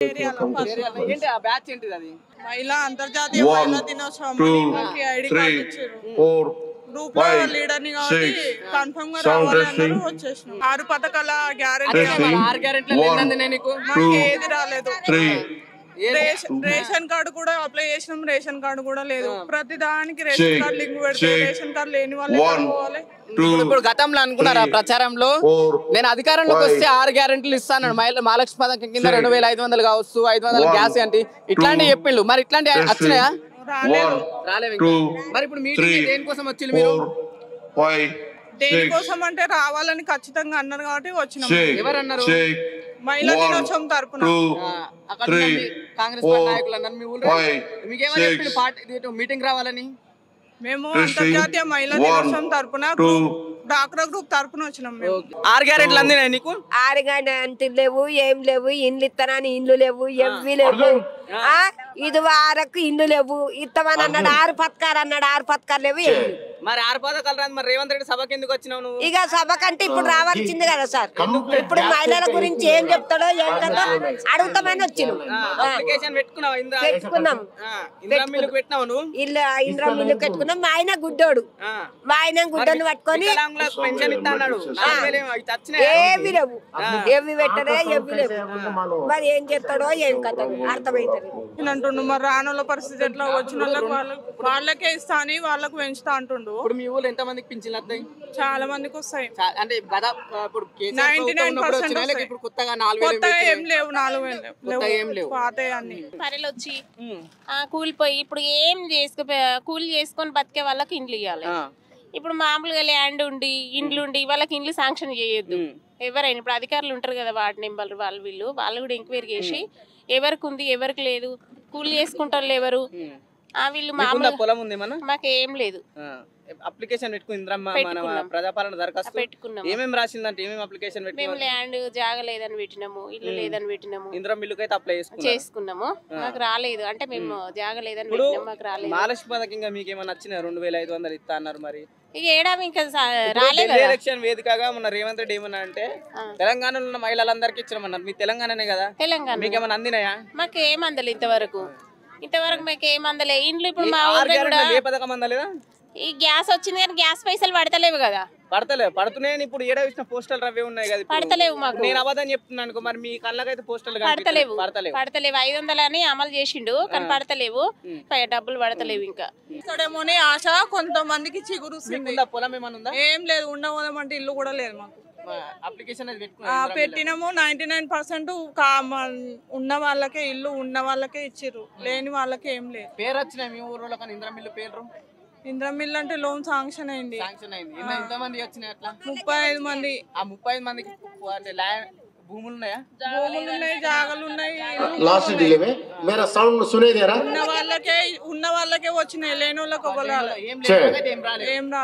ఏంటి ఆ బ్యాచ్ ఏంటిది అది? మహిళా అంతర్జాతీయ మహిళా దినోత్సవం మాకు ఐడి కార్డు ఇచ్చారు. గ్రూప్ లో లీడర్ ని కాబట్టి కన్ఫర్మ్ గా రావాలన్నారు వచ్చేసినాం. 6 పథకాల గ్యారెంటీ 6 గ్యారెంటీలు ఏంటంటే నీకు మాకు ఏది రాలేదు. రేషన్ కార్డు కూడా అప్లై చేసినాం, రేషన్ కార్డు కూడా లేదు. ప్రతి దానికి రేషన్ కార్డు లింక్ పెడితే రేషన్ కార్డు లేని వాళ్ళు పోవాలి. ఇప్పుడు గతంలో అనుకున్నారా ప్రచారంలో నేను అధికారంలోకి వస్తే 6 గ్యారెంటీలు ఇస్తాను, మహాలక్ష్మి పథకం కింద 2500 కావచ్చు, 500 గ్యాస్ అంటే ఇట్లాంటివి చెప్పిండు. మరి ఇట్లాంటి వచ్చినాయా? రాలేవు. మరి ఇప్పుడు మీటింగ్ దేనికోసం వచ్చింది మీరు? దేనికోసం అంటే రావాలని ఖచ్చితంగా అన్నారు కాబట్టి వచ్చినాం. ఎవరన్నారు? మహిళా దినోత్సవం తరపున కాంగ్రెస్ నాయకులు అన్నారు. మీ ఊళ్ళో మీకేమని చెప్పిండు పార్టీ మీటింగ్ రావాలని? మేము అంతర్జాతీయ మహిళా దినోత్సవం తరపున డాక్రా గ్రూప్ తరపున వచ్చినాం. 6 గ్యారెంటీలు అందినాయి నీకు? 6 గ్యారెంటీలు లేవు, ఏం లేవు. ఇండ్లు ఇస్తానని ఇండ్లు లేవు, ఎవ్వి లేవు. ఇది వారకు ఇండ్లు లేవు. ఇస్తామని అన్నాడు, 6 పథకాలు అన్నాడు, 6 పథకాలు లేవు. మరి 6 పథకాలు రాదు. మరి రేవంత్ రెడ్డి సభకి ఎందుకు వచ్చినావు నువ్వు? ఇక సభకంటే ఇప్పుడు రావాల్సింది కదా సార్. ఇప్పుడు మహిళల గురించి ఏం చెప్తాడో ఏం కదా అడుగుతామని వచ్చినాం. పెట్టుకున్నాం, ఇంద్రా మిల్లు పెట్టుకున్నాం. మా ఆయన గుడ్డోడు, మా ఆయన గుడ్డోని పట్టుకొని ఏవి లేవు, ఏవి పెట్టరే, ఏవి లేవు. మరి ఏం చెప్తాడో ఏం కథ అర్థమైతుంది అంటుండు. మరి రానుల పరిస్థితి ఎట్లా? వచ్చిన వాళ్ళకే ఇస్తా అని వాళ్ళకు పెంచుతా అంటుండు. ఇప్పుడు మీ ఊళ్ళో ఎంత మందికి పింఛన్లు వస్తాయి? చాలా మందికి వస్తాయి. అంటే ఇప్పుడు 99% ఇప్పుడు కొత్తగా 4000 ఏం లేవు, 4000 లేవు, పాత అన్ని పనులు వచ్చి కూలిపోయి ఇప్పుడు ఏం కూలి చేసుకొని బతికే వాళ్ళకి ఇండ్లు ఇవ్వాలి. ఇప్పుడు మామూలుగా ల్యాండ్ ఉండి ఇండ్లు ఉండి వాళ్ళకి ఇండ్లు శాంక్షన్ చేయొద్దు ఎవరైనా. ఇప్పుడు అధికారులు ఉంటారు కదా, వార్డు నెంబర్ వాళ్ళు కూడా ఎంక్వైరీ చేసి ఎవరికి ఉంది ఎవరికి లేదు, కూలి చేసుకుంటారు ఎవరు వీళ్ళు. మామూలు మాకు ఏం లేదు. అప్లికేషన్ పెట్టుకుని ఇంద్రమ్మ ప్రజాపాలన దరఖాస్తు పెట్టుకున్నాం. ఏమేమి రాసిందంటే ఏమేమి అప్లికేషన్ పెట్టి? మేము ల్యాండ్ జాగ లేదని పెట్టినాము, ఇల్లు లేదని పెట్టినాము, ఇంద్రమ్మ ఇల్లుకి అయితే అప్లై చేసుకున్నాము. మాకు రాలేదు. అంటే మేము జాగ లేదని పెట్టినాము, మాకు రాలేదు. మహాలక్ష్మి పథకంగా మీకు ఏమన్నా నచ్చిన 2500 ఇస్తా అన్నారు. మరి ఇక ఏడాది ఇంకా రాలేదు. ఎలక్షన్ వేదికగా మొన్న రేవంత్ రెడ్డి ఏమన్నా అంటే తెలంగాణలో ఉన్న మహిళలందరికీ ఇచ్చినామన్నారు. మీ తెలంగాణనే కదా, తెలంగాణ మీకు ఏమన్నా అందినాయా? మాకు ఏం అందలే ఇంతవరకు మాకు ఏం అందలే. ఇండ్లు ఇప్పుడు మా ఊర్లో కూడా ఏ పథకం అందలేదా? ఈ గ్యాస్ వచ్చింది కానీ గ్యాస్ పైసలు పడతలేవు కదా. పడుతున్నాయి. ఇప్పుడు ఏడా ఇచ్చిన పోస్టల్ రవ్వే ఉన్నాయి కదా, పడతలేవు. మాకు నేను అబద్ధం చెప్తున్నాను. మరి మీ కళ్ళకైతే పోస్టల్ పడతలేవు 500 అని అమలు చేసిండు కానీ పడతలేవు, డబ్బులు పడతలేవు. ఇంకా ఇక్కడేమోనే ఆశ కొంతమందికి చిగురుస్తుంది. పొలం ఏమన్నా ఉందా? ఏం లేదు. ఉండవడం అంటే ఇల్లు కూడా లేదు మాకు. అప్లికేషన్ పెట్టినాము. 99% ఉన్న వాళ్ళకే ఇల్లు ఉన్న వాళ్ళకే ఇచ్చిర్రు, లేని వాళ్ళకే ఏం లేదు. పేరు వచ్చినాయి మీ ఊర్లో? కానీ ఇంద్రా మిల్లు పేరు? ఇంద్రా మిల్లు అంటే లోన్ శాంక్షన్ అయింది. ఎంతమంది వచ్చినాయి? అట్లా 35 మంది. ఆ 35 మందికి భూములు ఉన్నాయా? భూములు ఉన్నాయి, జాగాలు ఉన్నాయి. ఉన్న వాళ్ళకే వచ్చినాయి, లేని వాళ్ళకి ఏం రాలేదు.